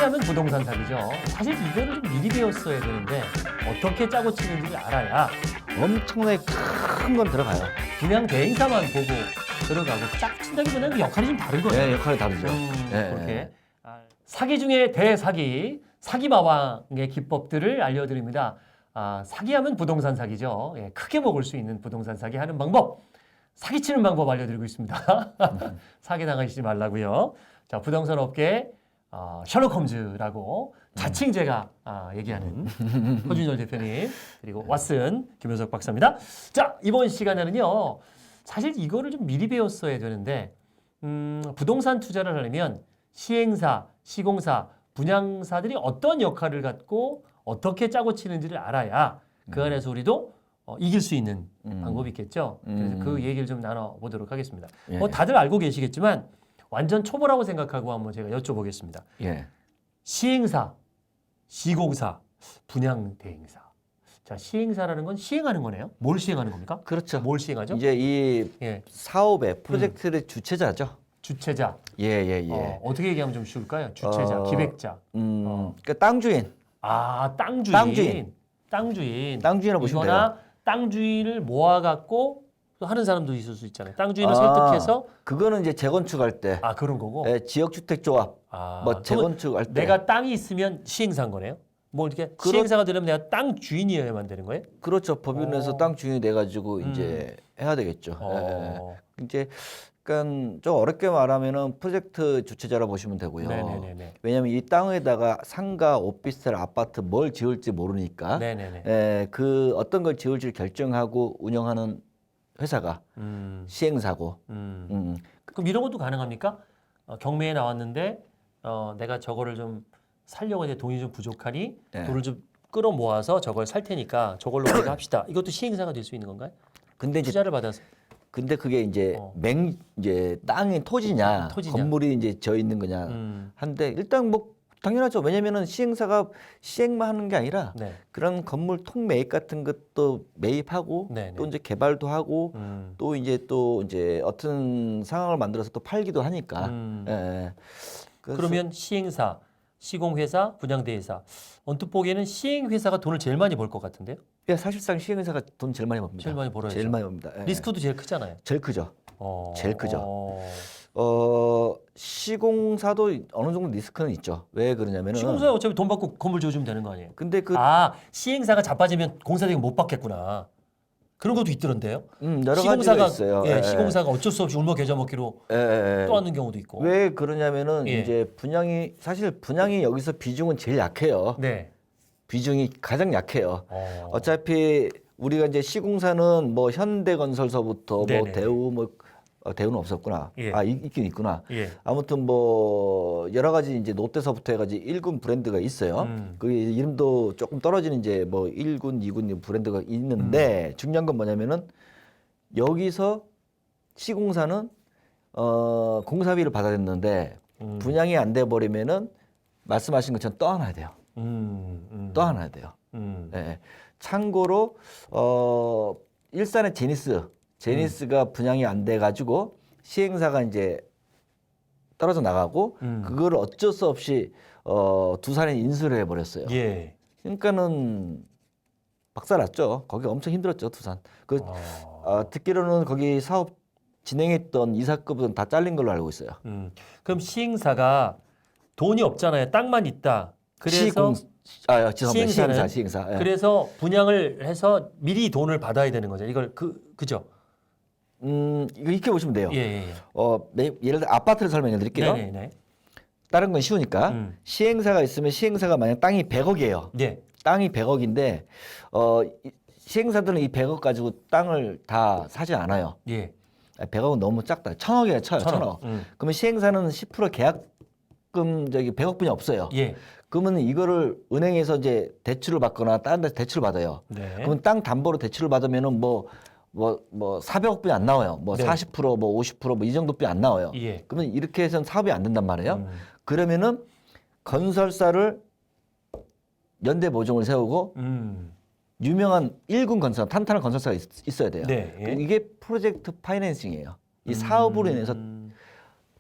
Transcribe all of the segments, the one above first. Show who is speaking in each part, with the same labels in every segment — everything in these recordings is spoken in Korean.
Speaker 1: 사기하면 부동산 사기죠. 사실 이거를 좀 미리 배웠어야 되는데 어떻게 짜고 치는지를 알아야
Speaker 2: 엄청나게 큰 건 들어가요.
Speaker 1: 그냥 대행사만 보고 들어가고 짝 친다기보다는 그 역할이 좀 다른 거예요.
Speaker 2: 네, 역할이 다르죠.
Speaker 1: 그렇게 사기 중에 대사기, 사기마왕의 기법들을 알려드립니다. 사기하면 부동산 사기죠. 예, 크게 먹을 수 있는 부동산 사기 하는 방법, 사기치는 방법 알려드리고 있습니다. 사기 당하시지 말라고요. 자, 부동산 업계 셜록 홈즈라고 자칭 제가 얘기하는 허준열 대표님 그리고 왓슨 김효석 박사입니다. 자, 이번 시간에는요. 사실 이거를 좀 미리 배웠어야 되는데 부동산 투자를 하려면 시행사, 시공사, 분양사들이 어떤 역할을 갖고 어떻게 짜고 치는지를 알아야 그 안에서 우리도 이길 수 있는 방법이 있겠죠. 그래서 그 얘기를 좀 나눠보도록 하겠습니다.
Speaker 2: 예.
Speaker 1: 뭐 다들 알고 계시겠지만 완전 초보라고 생각하고 한번 제가 여쭤보겠습니다.
Speaker 2: 예.
Speaker 1: 시행사, 시공사, 분양대행사. 자, 시행사라는 건 시행하는 거네요. 뭘 시행하는 겁니까?
Speaker 2: 그렇죠.
Speaker 1: 뭘 시행하죠?
Speaker 2: 이제 이
Speaker 1: 예,
Speaker 2: 사업의 프로젝트의 주체자죠.
Speaker 1: 주체자.
Speaker 2: 예, 예, 예.
Speaker 1: 어떻게 얘기하면 좀 쉬울까요? 주체자, 기획자.
Speaker 2: 그러니까 땅 주인.
Speaker 1: 땅주인.
Speaker 2: 땅주인.
Speaker 1: 땅주인.
Speaker 2: 땅주인이라고 보시면 돼요.
Speaker 1: 이거나 땅주인을 모아갖고 또 하는 사람도 있을 수 있잖아요. 땅주인을 설득해서.
Speaker 2: 그거는 이제 재건축할 때,
Speaker 1: 그런 거고.
Speaker 2: 예, 지역주택조합, 뭐
Speaker 1: 그러면
Speaker 2: 재건축할 때.
Speaker 1: 내가 땅이 있으면 시행사인 거네요. 뭐 이렇게 시행사가 되려면 내가 땅 주인이어야만 되는 거예요?
Speaker 2: 그렇죠. 법인에서 땅 주인이 돼가지고 이제 해야 되겠죠. 예. 이제 약간 좀 어렵게 말하면은 프로젝트 주체자라고 보시면 되고요.
Speaker 1: 네네네.
Speaker 2: 왜냐하면 이 땅에다가 상가, 오피스텔, 아파트 뭘 지을지 모르니까
Speaker 1: 네네네.
Speaker 2: 예, 그 어떤 걸 지을지 결정하고 운영하는 회사가 시행사고.
Speaker 1: 그럼 이런 것도 가능합니까? 경매에 나왔는데 내가 저거를 좀 살려고 이제 돈이 좀 부족하니
Speaker 2: 네.
Speaker 1: 돈을 좀 끌어 모아서 저걸 살 테니까 저걸로 우리가 합시다. 이것도 시행사가 될 수 있는 건가요?
Speaker 2: 근데 이제
Speaker 1: 투자를 받아서.
Speaker 2: 근데 그게 이제 이제 땅이 토지냐, 건물이 이제 져 있는 거냐 한데 일단 뭐 당연하죠. 왜냐면은 시행사가 시행만 하는 게 아니라
Speaker 1: 네.
Speaker 2: 그런 건물 통매입 같은 것도 매입하고
Speaker 1: 네네.
Speaker 2: 또 이제 개발도 하고 또 이제 어떤 상황을 만들어서 또 팔기도 하니까. 예. 그래서
Speaker 1: 그러면 시행사, 시공회사, 분양대회사. 언뜻 보기에는 시행회사가 돈을 제일 많이 벌 것 같은데요?
Speaker 2: 예, 사실상 시행회사가 돈 제일 많이 법니다.
Speaker 1: 제일 많이 벌어야죠.
Speaker 2: 제일 많이 법니다. 예.
Speaker 1: 리스크도 제일 크잖아요.
Speaker 2: 제일 크죠. 제일 크죠. 시공사도 어느 정도 리스크는 있죠. 왜 그러냐면은
Speaker 1: 시공사에 어차피 돈 받고 건물 지어주면 되는 거 아니에요?
Speaker 2: 근데 그
Speaker 1: 시행사가 자빠지면 공사대금 못 받겠구나. 그런 것도 있더런데요.
Speaker 2: 여러 가지가 있어요.
Speaker 1: 예, 시공사가 어쩔 수 없이 울며 겨자 먹기로 또 하는 경우도 있고.
Speaker 2: 왜 그러냐면은
Speaker 1: 예.
Speaker 2: 이제 사실 분양이 여기서 비중은 제일 약해요.
Speaker 1: 네.
Speaker 2: 비중이 가장 약해요. 어차피 우리가 이제 시공사는 뭐 현대건설서부터
Speaker 1: 네네.
Speaker 2: 뭐 대우 대우는 없었구나.
Speaker 1: 예.
Speaker 2: 있긴 있구나.
Speaker 1: 예.
Speaker 2: 아무튼 뭐 여러 가지 이제 롯데서부터 해가지고 1군 브랜드가 있어요. 그 이름도 조금 떨어지는 이제 뭐 1군, 2군 브랜드가 있는데 중요한 건 뭐냐면은 여기서 시공사는 공사비를 받아냈는데 분양이 안 돼 버리면은 말씀하신 것처럼 떠안아야 돼요. 떠안아야 돼요. 네. 참고로 일산의 제니스가 분양이 안 돼 가지고 시행사가 이제 떨어져 나가고 그거를 어쩔 수 없이 두산에 인수를 해버렸어요.
Speaker 1: 예.
Speaker 2: 그러니까는 박살났죠. 거기 엄청 힘들었죠, 두산. 듣기로는 거기 사업 진행했던 이사급은 다 잘린 걸로 알고 있어요.
Speaker 1: 그럼 시행사가 돈이 없잖아요. 땅만 있다. 그래서
Speaker 2: 죄송합니다. 시행사. 예.
Speaker 1: 그래서 분양을 해서 미리 돈을 받아야 되는 거죠. 이걸 그죠?
Speaker 2: 이거 이렇게 보시면 돼요.
Speaker 1: 예.
Speaker 2: 예를 들어 아파트를 설명해 드릴게요.
Speaker 1: 네네.
Speaker 2: 다른 건 쉬우니까 시행사가 있으면 시행사가 만약 땅이 100억이에요.
Speaker 1: 네.
Speaker 2: 땅이 100억인데 시행사들은 이 100억 가지고 땅을 다 사지 않아요.
Speaker 1: 예.
Speaker 2: 100억은 너무 작다. 1000억이에요, 1000억. 그러면 시행사는 10% 계약금 100억분이 없어요.
Speaker 1: 예.
Speaker 2: 그러면 이거를 은행에서 이제 대출을 받거나 다른 데서 대출을 받아요.
Speaker 1: 네.
Speaker 2: 그러면 땅 담보로 대출을 받으면은 뭐 400억분이 안 나와요. 뭐
Speaker 1: 네.
Speaker 2: 40%, 뭐 50%, 뭐 이 정도뿐이 안 나와요.
Speaker 1: 예.
Speaker 2: 그러면 이렇게 해서는 사업이 안 된단 말이에요. 그러면은 건설사를 연대 보증을 세우고 유명한 1군 건설사, 탄탄한 건설사가 있어야 돼요.
Speaker 1: 네. 예.
Speaker 2: 이게 프로젝트 파이낸싱이에요. 이 사업으로 인해서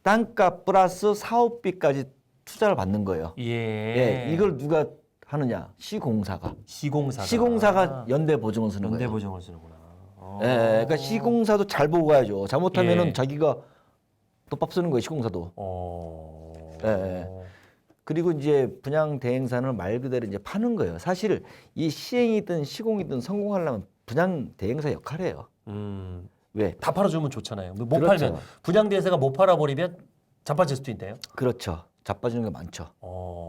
Speaker 2: 땅값 플러스 사업비까지 투자를 받는 거예요.
Speaker 1: 예.
Speaker 2: 예, 이걸 누가 하느냐? 시공사가.
Speaker 1: 시공사가.
Speaker 2: 시공사가 연대 보증을 쓰는
Speaker 1: 연대
Speaker 2: 거예요.
Speaker 1: 보증을 쓰는구나.
Speaker 2: 예, 그러니까 시공사도 잘 보고 가야죠. 잘못하면은
Speaker 1: 예.
Speaker 2: 자기가 떡밥 쓰는 거예요, 시공사도. 예, 예. 그리고 이제 분양 대행사는 말 그대로 이제 파는 거예요. 사실 이 시행이든 시공이든 성공하려면 분양 대행사 역할이에요. 왜?
Speaker 1: 다 팔아주면 좋잖아요. 못
Speaker 2: 그렇죠.
Speaker 1: 팔면 분양 대행사가 못 팔아버리면 자빠질 수도 있대요.
Speaker 2: 그렇죠. 자빠지는 게 많죠.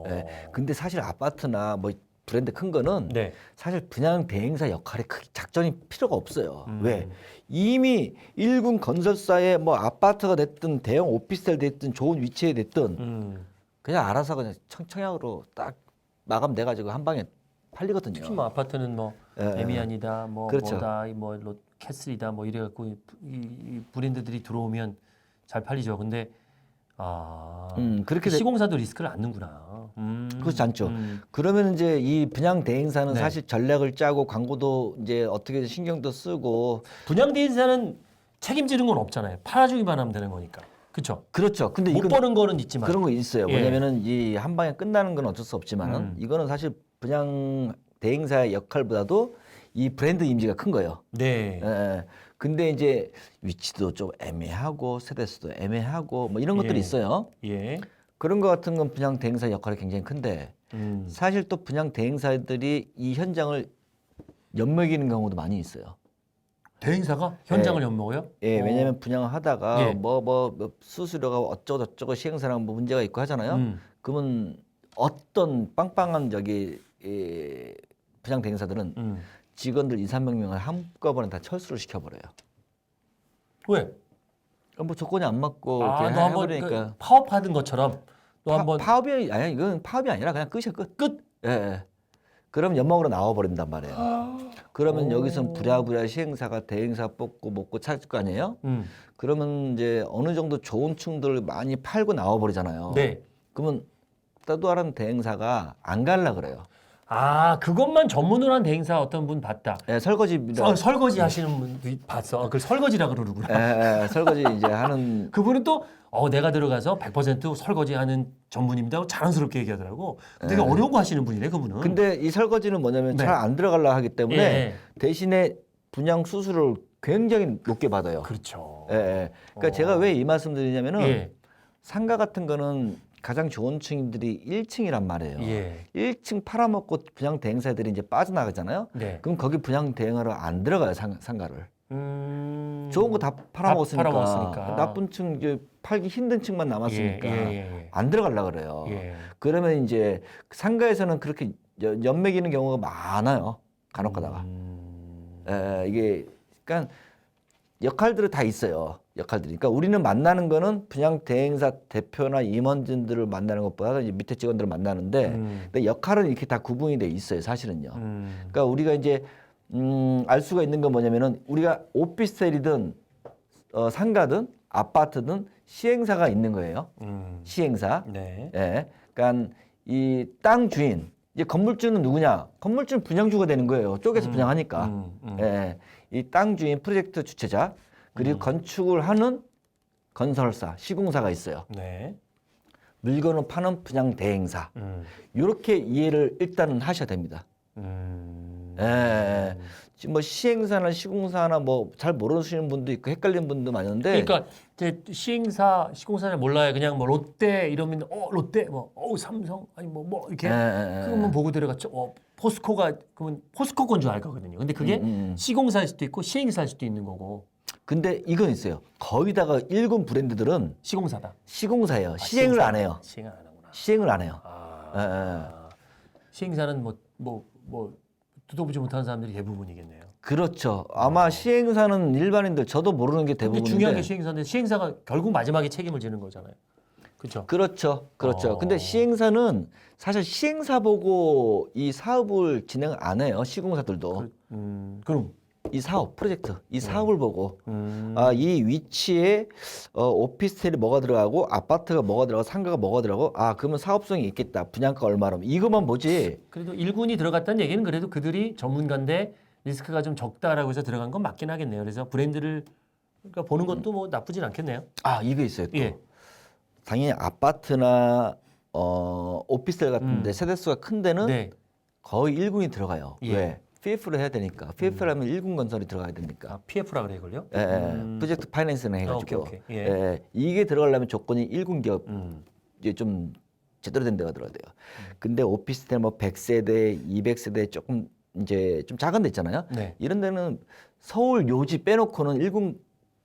Speaker 2: 예. 근데 사실 아파트나 뭐 브랜드 큰 거는
Speaker 1: 네.
Speaker 2: 사실 분양 대행사 역할에 크게 작전이 필요가 없어요. 왜? 이미 일군 건설사의 뭐 아파트가 됐든 대형 오피스텔 됐든 좋은 위치에 됐든 그냥 알아서 그냥 청약으로 딱 마감돼가지고 한 방에 팔리거든요.
Speaker 1: 특히 뭐 아파트는 뭐
Speaker 2: 예.
Speaker 1: 에미안이다, 뭐
Speaker 2: 그렇죠.
Speaker 1: 뭐다, 뭐 캐슬이다, 뭐 이래갖고 이 브랜드들이 들어오면 잘 팔리죠. 근데
Speaker 2: 그렇게
Speaker 1: 시공사도 리스크를 안는구나.
Speaker 2: 그렇지 않죠. 그러면 이제 이 분양 대행사는
Speaker 1: 네.
Speaker 2: 사실 전략을 짜고 광고도 이제 어떻게 신경도 쓰고
Speaker 1: 분양 대행사는 책임지는 건 없잖아요. 팔아주기만 하면 되는 거니까. 그렇죠.
Speaker 2: 그렇죠. 근데
Speaker 1: 못
Speaker 2: 이건
Speaker 1: 버는 거는 있지만
Speaker 2: 그런 거 있어요.
Speaker 1: 예.
Speaker 2: 뭐냐면은 이 한 방에 끝나는 건 어쩔 수 없지만은 이거는 사실 분양 대행사의 역할보다도 이 브랜드 이미지가 큰 거예요.
Speaker 1: 네.
Speaker 2: 예. 근데 이제 위치도 좀 애매하고 세대수도 애매하고 뭐 이런 것들이 있어요.
Speaker 1: 예.
Speaker 2: 그런 거 같은 건 분양 대행사 역할이 굉장히 큰데 사실 또 분양 대행사들이 이 현장을 엿먹이는 경우도 많이 있어요.
Speaker 1: 대행사가 현장을 엿먹어요?
Speaker 2: 예, 왜냐하면 분양을 하다가
Speaker 1: 예.
Speaker 2: 뭐 수수료가 어쩌고 저쩌고 시행사랑 뭐 문제가 있고 하잖아요. 그러면 어떤 빵빵한 분양 대행사들은 직원들 2, 300명을 한꺼번에 다 철수를 시켜버려요.
Speaker 1: 왜?
Speaker 2: 뭐 조건이 안 맞고
Speaker 1: 너
Speaker 2: 그냥
Speaker 1: 한번
Speaker 2: 해버리니까.
Speaker 1: 파업하던 것처럼 너 한번
Speaker 2: 파업이 아니야. 이건 파업이 아니라 그냥 끝이야 끝. 끝. 예. 예. 그럼 연막으로 나와 버린단 말이에요. 그러면 여기서는 부랴부랴 시행사가 대행사 뽑고 먹고 찾을 거 아니에요? 그러면 이제 어느 정도 좋은 층들을 많이 팔고 나와 버리잖아요.
Speaker 1: 네.
Speaker 2: 그러면 또 다른 대행사가 안 갈라 그래요.
Speaker 1: 그것만 전문으로 한 대행사 어떤 분 봤다.
Speaker 2: 예, 설거지
Speaker 1: 설거지 하시는 분 봤어. 그걸 설거지라 그러는구나.
Speaker 2: 설거지 이제 하는
Speaker 1: 그분은 또 내가 들어가서 100% 설거지하는 전문입니다. 자랑스럽게 얘기하더라고. 되게 어려운 거 하시는 분이네, 그분은.
Speaker 2: 근데 이 설거지는 뭐냐면
Speaker 1: 네.
Speaker 2: 잘 안 들어가려 하기 때문에
Speaker 1: 예.
Speaker 2: 대신에 분양 수수료를 굉장히 높게 받아요.
Speaker 1: 그렇죠.
Speaker 2: 예, 예. 그러니까 제가 왜 이 말씀 드리냐면은
Speaker 1: 예.
Speaker 2: 상가 같은 거는 가장 좋은 층들이 1층이란 말이에요.
Speaker 1: 예.
Speaker 2: 1층 팔아먹고 분양 대행사들이 이제 빠져나가잖아요.
Speaker 1: 네.
Speaker 2: 그럼 거기 분양 대행하러 안 들어가요, 상가를. 좋은 거 다
Speaker 1: 팔아먹었으니까.
Speaker 2: 팔아먹었으니까. 나쁜 층 이제 팔기 힘든 층만 남았으니까
Speaker 1: 예.
Speaker 2: 안 들어가려 그래요.
Speaker 1: 예.
Speaker 2: 그러면 이제 상가에서는 그렇게 연맥이는 경우가 많아요. 간혹가다가. 이게 그러니까 역할들이 다 있어요. 역할들이. 그러니까 우리는 만나는 거는 분양 대행사 대표나 임원진들을 만나는 것보다 이제 밑에 직원들을 만나는데 근데 역할은 이렇게 다 구분이 돼 있어요. 사실은요. 그러니까 우리가 이제 알 수가 있는 건 뭐냐면은 우리가 오피스텔이든 상가든 아파트든 시행사가 있는 거예요. 시행사.
Speaker 1: 네.
Speaker 2: 예. 그러니까 이 땅 주인 이제 건물주는 누구냐? 건물주는 분양주가 되는 거예요. 쪼개서 분양하니까. 예. 이 땅 주인 프로젝트 주체자 그리고 건축을 하는 건설사, 시공사가 있어요.
Speaker 1: 네.
Speaker 2: 물건을 파는 분양 대행사. 이렇게 이해를 일단은 하셔야 됩니다. 예. 지금 뭐 시행사나 시공사나 뭐 잘 모르시는 분도 있고 헷갈리는 분도 많은데.
Speaker 1: 그러니까 이제 시행사, 시공사를 몰라요. 그냥 뭐 롯데 이러면 롯데 뭐 삼성 아니 뭐 이렇게 그것만 보고 들어갔죠. 포스코가 그러면 포스코 건 줄 알 거거든요. 근데 그게 시공사일 수도 있고 시행사일 수도 있는 거고.
Speaker 2: 근데 이건 있어요. 거의다가 일군 브랜드들은
Speaker 1: 시공사다.
Speaker 2: 시공사예요. 시행을 안 해요.
Speaker 1: 시행을 안 하구나.
Speaker 2: 시행을 안 해요.
Speaker 1: 시행사는 뭐 듣도보지 못하는 사람들이 대부분이겠네요.
Speaker 2: 그렇죠. 아마 시행사는 일반인들 저도 모르는 게
Speaker 1: 근데
Speaker 2: 대부분인데.
Speaker 1: 중요한 게 시행사인데 시행사가 결국 마지막에 책임을 지는 거잖아요. 그렇죠.
Speaker 2: 그렇죠. 근데 시행사는 사실 시행사 보고 이 사업을 진행 안 해요. 시공사들도.
Speaker 1: 그럼
Speaker 2: 이 사업 프로젝트 이 사업을 보고 이 위치에 오피스텔이 뭐가 들어가고 아파트가 뭐가 들어가고 상가가 뭐가 들어가고 그러면 사업성이 있겠다. 분양가 얼마로 이것만 보지.
Speaker 1: 그래도 일군이 들어갔다는 얘기는 그래도 그들이 전문가인데 리스크가 좀 적다라고 해서 들어간 건 맞긴 하겠네요. 그래서 브랜드를 그러니까 보는 것도 뭐 나쁘진 않겠네요.
Speaker 2: 이게 있어요. 또.
Speaker 1: 예.
Speaker 2: 당연히 아파트나 오피스텔 같은데 세대수가 큰 데는
Speaker 1: 네.
Speaker 2: 거의 1군이 들어가요.
Speaker 1: 예.
Speaker 2: 왜? PF를 해야 되니까. PF를 하면 1군 건설이 들어가야 되니까.
Speaker 1: 아, PF라 그래 이걸요?
Speaker 2: 예, 예. 프로젝트 파이낸스는 해가지고.
Speaker 1: 오케이. 예.
Speaker 2: 예. 이게 들어가려면 조건이 1군 기업
Speaker 1: 음.
Speaker 2: 이제 좀 제대로 된 데가 들어가야 돼요. 근데 오피스텔 뭐 100세대, 200세대 조금 이제 좀 작은 데 있잖아요.
Speaker 1: 네.
Speaker 2: 이런 데는 서울 요지 빼놓고는 1군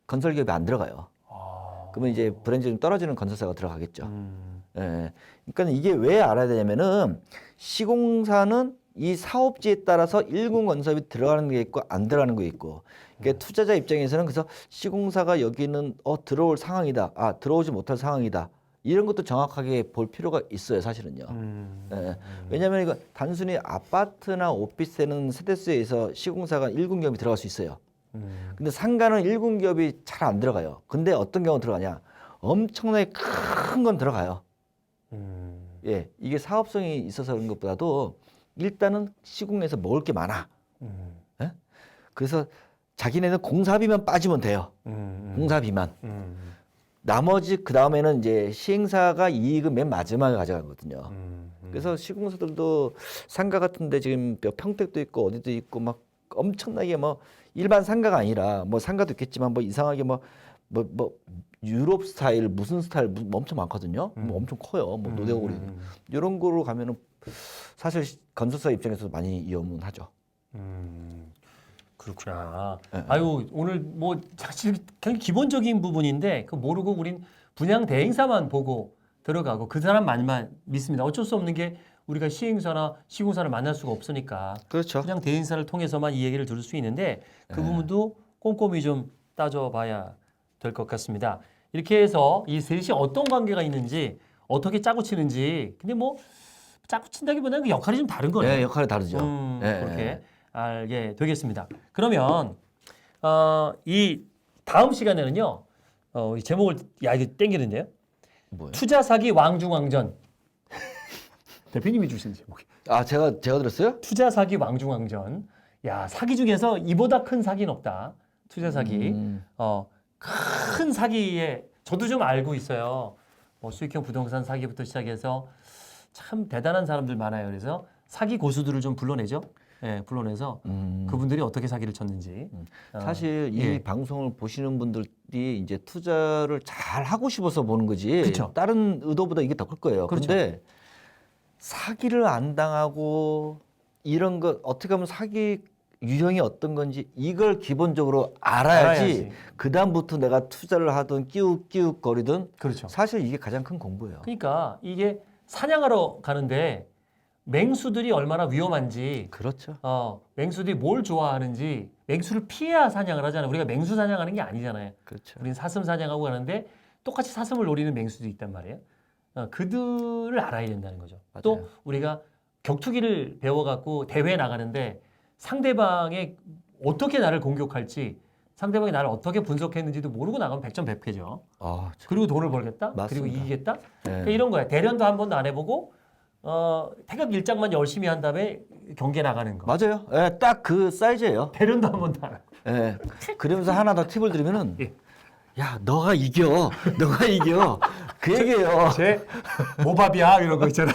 Speaker 2: 건설 기업이 안 들어가요.
Speaker 1: 아.
Speaker 2: 그러면 이제 브랜드 좀 떨어지는 건설사가 들어가겠죠.
Speaker 1: 음.
Speaker 2: 예. 그러니까 이게 왜 알아야 되냐면은 시공사는 이 사업지에 따라서 1군 건설이 들어가는 게 있고 안 들어가는 게 있고. 그러니까 투자자 입장에서는 그래서 시공사가 여기는 들어올 상황이다. 아, 들어오지 못할 상황이다. 이런 것도 정확하게 볼 필요가 있어요, 사실은요. 예. 왜냐하면 이거 단순히 아파트나 오피스텔은 세대수에서 시공사가 1군 기업이 들어갈 수 있어요. 근데 상가는 1군 기업이 잘 안 들어가요. 근데 어떤 경우 들어가냐? 엄청나게 큰 건 들어가요. 예, 이게 사업성이 있어서 그런 것보다도 일단은 시공에서 먹을 게 많아. 예? 그래서 자기네는 공사비만 빠지면 돼요. 공사비만. 나머지 그 다음에는 이제 시행사가 이익은 맨 마지막에 가져가거든요. 그래서 시공사들도 상가 같은데 지금 평택도 있고 어디도 있고 막 엄청나게 뭐 일반 상가가 아니라 뭐 상가도 있겠지만 뭐 이상하게 뭐 유럽 스타일 무슨 스타일 뭐 엄청 많거든요. 뭐 엄청 커요. 뭐 노대고리 이런 거로 가면은 사실 건설사 입장에서 많이 위험은 하죠.
Speaker 1: 그렇구나.
Speaker 2: 예.
Speaker 1: 아유 오늘 뭐 사실 그냥 기본적인 부분인데 그 모르고 우린 분양 대행사만 보고 들어가고 그 사람 말만 믿습니다. 어쩔 수 없는 게 우리가 시행사나 시공사를 만날 수가 없으니까
Speaker 2: 그렇죠.
Speaker 1: 분양 대행사를 통해서만 이 얘기를 들을 수 있는데 그 부분도 꼼꼼히 좀 따져봐야 될 것 같습니다. 이렇게 해서 이 셋이 어떤 관계가 있는지 어떻게 짜고 치는지 근데 뭐 짜고 친다기보다는 그 역할이 좀 다른 거네요.
Speaker 2: 예, 역할이 다르죠. 예,
Speaker 1: 그렇게
Speaker 2: 예.
Speaker 1: 알게 되겠습니다. 그러면 이 다음 시간에는요. 이 제목을 이거 땡기는데요.
Speaker 2: 뭐요?
Speaker 1: 투자 사기 왕중왕전. 대표님이 주신 제목이.
Speaker 2: 아, 제가 들었어요?
Speaker 1: 투자 사기 왕중왕전. 야, 사기 중에서 이보다 큰 사기는 없다. 투자 사기. 큰 사기에 저도 좀 알고 있어요. 뭐 수익형 부동산 사기부터 시작해서 참 대단한 사람들 많아요. 그래서 사기 고수들을 좀 불러내죠. 예, 불러내서 그분들이 어떻게 사기를 쳤는지.
Speaker 2: 사실 이
Speaker 1: 예.
Speaker 2: 방송을 보시는 분들이 이제 투자를 잘 하고 싶어서 보는 거지.
Speaker 1: 그쵸.
Speaker 2: 다른 의도보다 이게 더 클 거예요.
Speaker 1: 그렇죠.
Speaker 2: 근데 사기를 안 당하고 이런 거 어떻게 하면 사기 유형이 어떤 건지 이걸 기본적으로 알아야지. 그 다음부터 내가 투자를 하든 끼욱끼욱거리든
Speaker 1: 그렇죠.
Speaker 2: 사실 이게 가장 큰 공부예요.
Speaker 1: 그러니까 이게 사냥하러 가는데 맹수들이 얼마나 위험한지,
Speaker 2: 그렇죠.
Speaker 1: 맹수들이 뭘 좋아하는지, 맹수를 피해야 사냥을 하잖아요. 우리가 맹수 사냥하는 게 아니잖아요.
Speaker 2: 그렇죠.
Speaker 1: 우리는 사슴 사냥하고 가는데 똑같이 사슴을 노리는 맹수도 있단 말이에요. 그들을 알아야 된다는 거죠.
Speaker 2: 맞아요.
Speaker 1: 또 우리가 격투기를 배워갖고 대회에 나가는데 상대방이 어떻게 나를 공격할지, 상대방이 나를 어떻게 분석했는지도 모르고 나가면 백전백패죠.
Speaker 2: 아, 참.
Speaker 1: 그리고 돈을 벌겠다?
Speaker 2: 맞습니다.
Speaker 1: 그리고 이기겠다?
Speaker 2: 네.
Speaker 1: 그러니까 이런 거야. 대련도 한 번도 안 해보고 태극 일장만 열심히 한 다음에 경기에 나가는 거.
Speaker 2: 맞아요. 예, 딱 그 사이즈예요.
Speaker 1: 대련도 한 번도 안 하고.
Speaker 2: 예. 그러면서 하나 더 팁을 드리면은
Speaker 1: 예.
Speaker 2: 야, 너가 이겨. 너가 이겨. 그 얘기예요.
Speaker 1: 제 모밥이야 이런 거 있잖아.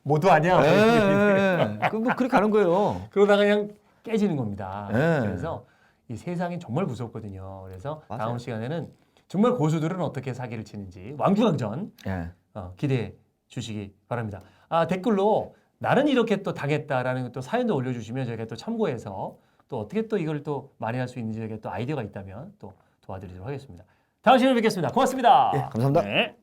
Speaker 1: 모두 아니야.
Speaker 2: 예. 뭐 그렇게 가는 거예요.
Speaker 1: 그러다가 그냥 깨지는 겁니다.
Speaker 2: 예.
Speaker 1: 그래서 이 세상이 정말 무섭거든요. 그래서
Speaker 2: 맞아요.
Speaker 1: 다음 시간에는 정말 고수들은 어떻게 사기를 치는지 왕중왕전
Speaker 2: 예.
Speaker 1: 기대해 주시기 바랍니다. 댓글로 나는 이렇게 또 당했다라는 또 사연도 올려주시면 저희가 또 참고해서 또 어떻게 또 이걸 또 만회할 수 있는지 저희가 또 아이디어가 있다면 또 도와드리도록 하겠습니다. 다음 시간에 뵙겠습니다. 고맙습니다.
Speaker 2: 예, 감사합니다.
Speaker 1: 네.